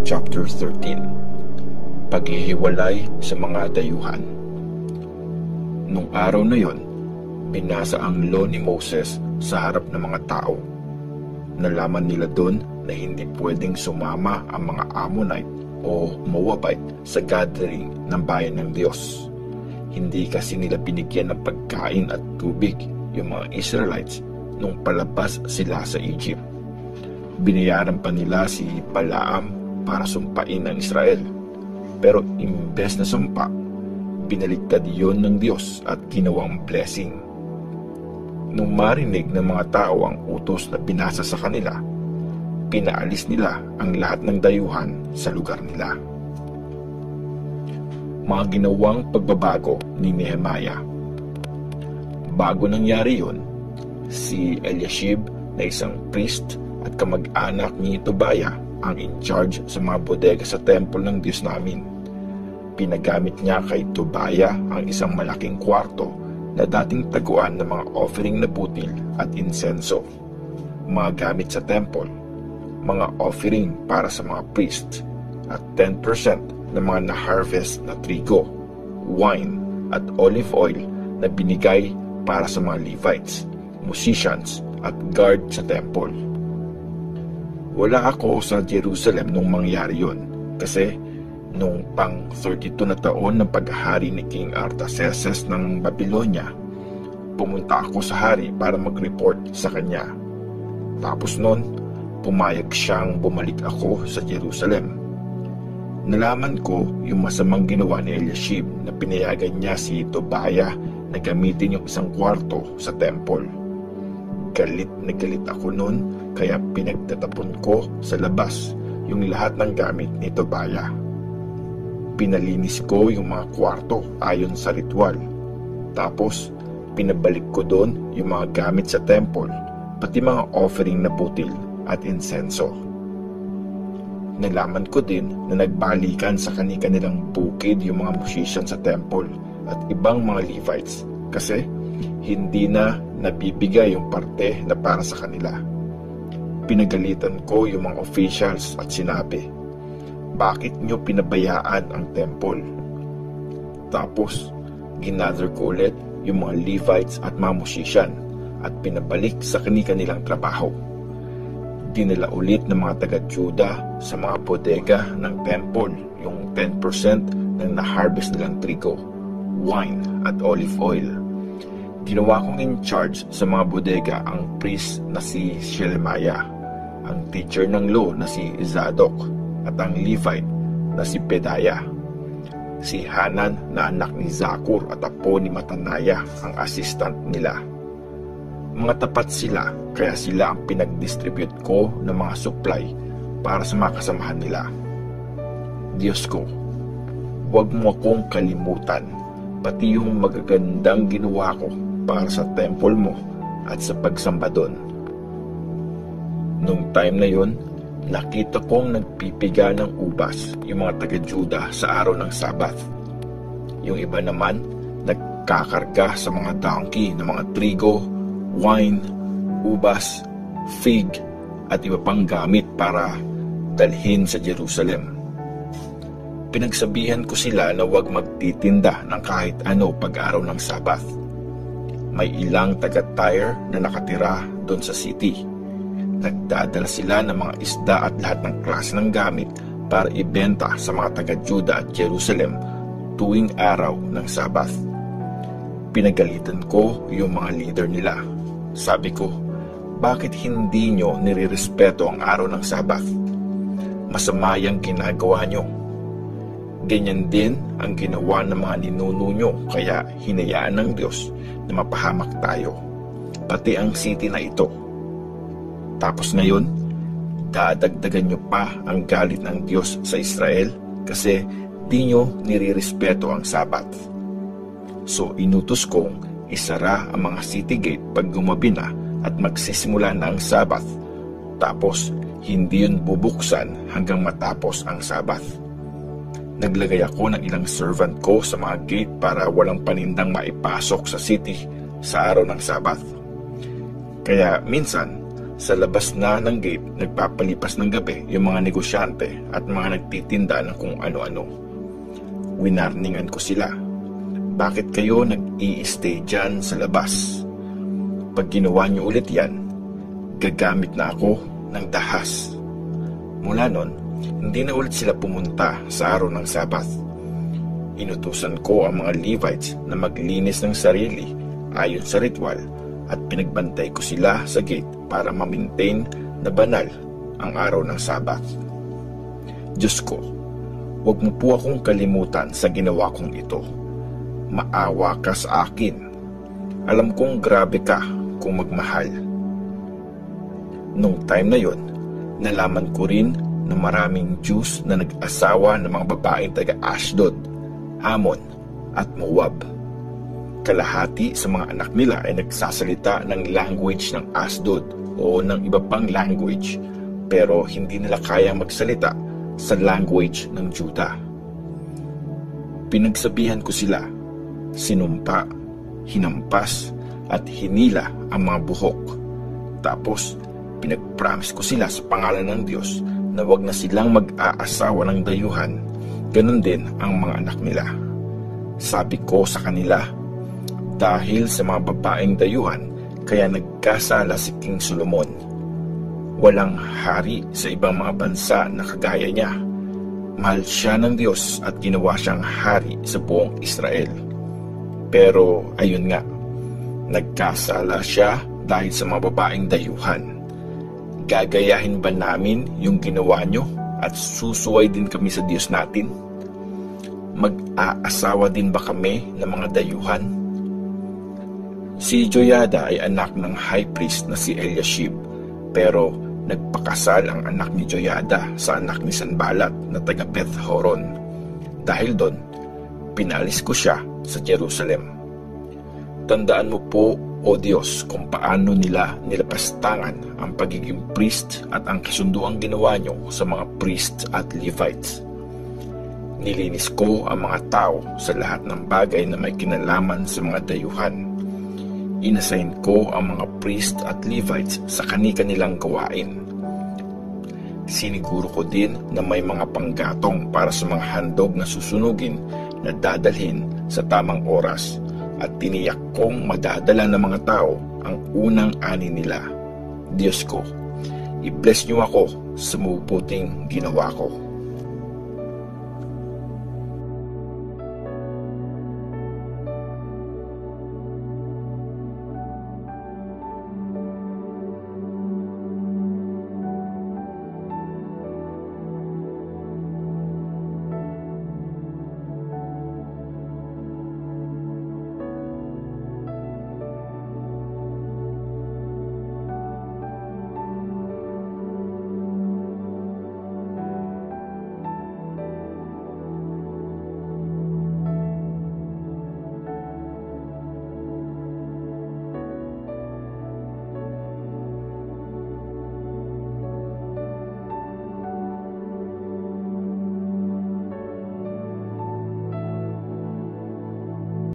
Chapter 13. Paghihiwalay sa mga dayuhan. Nung araw na yon, binasa ang law ni Moses sa harap ng mga tao. Nalaman nila doon na hindi pwedeng sumama ang mga Ammonite o Moabite sa gathering ng bayan ng Diyos. Hindi kasi nila binigyan ng pagkain at tubig yung mga Israelites nung palabas sila sa Egypt. Binayaran pa nila si Balaam para sumpain ang Israel. Pero imbes na sumpa, binaliktad yon ng Diyos at ginawang blessing. Nung marinig ng mga tao ang utos na binasa sa kanila, pinaalis nila ang lahat ng dayuhan sa lugar nila. Mga ginawang pagbabago ni Nehemiah. Bago nangyari yon, si Eliashib na isang priest at kamag-anak ni Tobiah ang in charge sa mga bodega sa temple ng Diyos namin. Pinagamit niya kay Tobiah ang isang malaking kwarto na dating taguan ng mga offering na butil at insenso, mga gamit sa temple, mga offering para sa mga priest, at 10% ng mga na-harvest na trigo, wine, at olive oil na binigay para sa mga Levites, musicians, at guard sa temple. Wala ako sa Jerusalem nung mangyari yon kasi nung pang 32 na taon ng paghahari ni King Artaxerxes ng Babylonia, pumunta ako sa hari para mag-report sa kanya. Tapos nun, pumayag siyang bumalik ako sa Jerusalem. Nalaman ko yung masamang ginawa ni Eliashib na pinayagan niya si Tobiah na gamitin yung isang kwarto sa temple. Galit na galit ako noon, kaya pinagtatapon ko sa labas yung lahat ng gamit ni Tobiah. Pinalinis ko yung mga kwarto ayon sa ritual. Tapos, pinabalik ko doon yung mga gamit sa temple, pati mga offering na butil at insenso. Nalaman ko din na nagbalikan sa kanilang bukid yung mga musician sa temple at ibang mga Levites kasi hindi na nabibigay yung parte na para sa kanila. Pinagalitan ko yung mga officials at sinabi, bakit nyo pinabayaan ang temple? Tapos, ginather ko ulit yung mga Levites at mga musician at pinabalik sa kanilang trabaho. Dinala ulit ng mga taga-Juda sa mga bodega ng temple yung 10% ng na-harvest nilang trigo, wine at olive oil. Ginawa kong in charge sa mga bodega ang priest na si Shelemiah, ang teacher ng law na si Zadok, at ang Levite na si Pedaiah, si Hanan na anak ni Zakur at apo ni Matanaya ang assistant nila. Mga tapat sila, kaya sila ang pinag-distribute ko ng mga supply para sa mga kasamahan nila. Diyos ko, huwag mo akong kalimutan, pati yung magagandang ginawa ko para sa temple mo at sa pagsamba doon. Nung time na yon, nakita kong nagpipiga ng ubas yung mga taga-Juda sa araw ng Sabat. Yung iba naman, nagkakarga sa mga donkey ng mga trigo, wine, ubas, fig, at iba pang gamit para dalhin sa Jerusalem. Pinagsabihan ko sila na huwag magtitinda ng kahit ano pag-araw ng Sabat. May ilang taga-Tyre na nakatira doon sa city. Nagdadala sila ng mga isda at lahat ng klase ng gamit para ibenta sa mga taga-Juda at Jerusalem tuwing araw ng Sabat. Pinagalitan ko yung mga leader nila. Sabi ko, bakit hindi nyo nirirespeto ang araw ng Sabat? Masama yung ginagawa nyo. Ganyan din ang ginawa ng mga ninuno nyo, kaya hinayaan ng Diyos na mapahamak tayo, pati ang city na ito. Tapos ngayon, dadagdagan nyo pa ang galit ng Diyos sa Israel kasi di nyo nirirespeto ang Sabat. So inutos kong isara ang mga city gate pag gumabi na at magsisimula na ang Sabat. Tapos hindi yun bubuksan hanggang matapos ang Sabat. Naglagay ako ng ilang servant ko sa mga gate para walang panindang maipasok sa city sa araw ng Sabat. Kaya minsan, Sa labas na ng gate, nagpapalipas ng gabi yung mga negosyante at mga nagtitinda ng kung ano-ano. Winarningan ko sila. Bakit kayo nag-i-stay dyan sa labas? Pag ginawa niyo ulit yan, gagamit na ako ng dahas. Mula nun, hindi na ulit sila pumunta sa araw ng Sabath. Inutusan ko ang mga Levites na maglinis ng sarili ayon sa ritual at pinagbantay ko sila sa gate para ma-maintain na banal ang araw ng Sabath. Diyos ko, huwag mo po akong kalimutan sa ginawa kong ito. Maawa ka sa akin. Alam kong grabe ka kung magmahal. Nung time na yon, nalaman ko rin na maraming Jews na nag-asawa ng mga babaeng taga-Ashdod, Ammon at Moab. Kalahati sa mga anak nila ay nagsasalita ng language ng Ashdod o ng iba pang language, pero hindi nila kayang magsalita sa language ng Judah. Pinagsabihan ko sila, sinumpa, hinampas at hinila ang mga buhok. Tapos pinag-promise ko sila sa pangalan ng Diyos na wag na silang mag-aasawa ng dayuhan, ganun din ang mga anak nila. Sabi ko sa kanila, dahil sa mga babaeng dayuhan, kaya nagkasala si King Solomon. Walang hari sa ibang mga bansa na kagaya niya. Mahal siya ng Diyos at ginawa siyang hari sa buong Israel. Pero ayun nga, nagkasala siya dahil sa mga babaeng dayuhan. Gagayahin ba namin yung ginawa nyo at susuway din kami sa Diyos natin? Mag-aasawa din ba kami ng mga dayuhan? Si Joyada ay anak ng high priest na si Eliashib, pero nagpakasal ang anak ni Joyada sa anak ni Sanballat na taga Beth Horon. Dahil doon, pinalis ko siya sa Jerusalem. Tandaan mo po, O Diyos, kung paano nila nilapastangan ang pagiging priest at ang kasunduang ginawa nyo sa mga priest at Levites. Nilinis ko ang mga tao sa lahat ng bagay na may kinalaman sa mga dayuhan. Inassign ko ang mga priest at Levites sa kani-kanilang gawain. Siniguro ko din na may mga panggatong para sa mga handog na susunugin na dadalhin sa tamang oras, at tiniyak kong madadala ng mga tao ang unang ani nila. Diyos ko, i-bless niyo ako sa mabuting ginawa ko.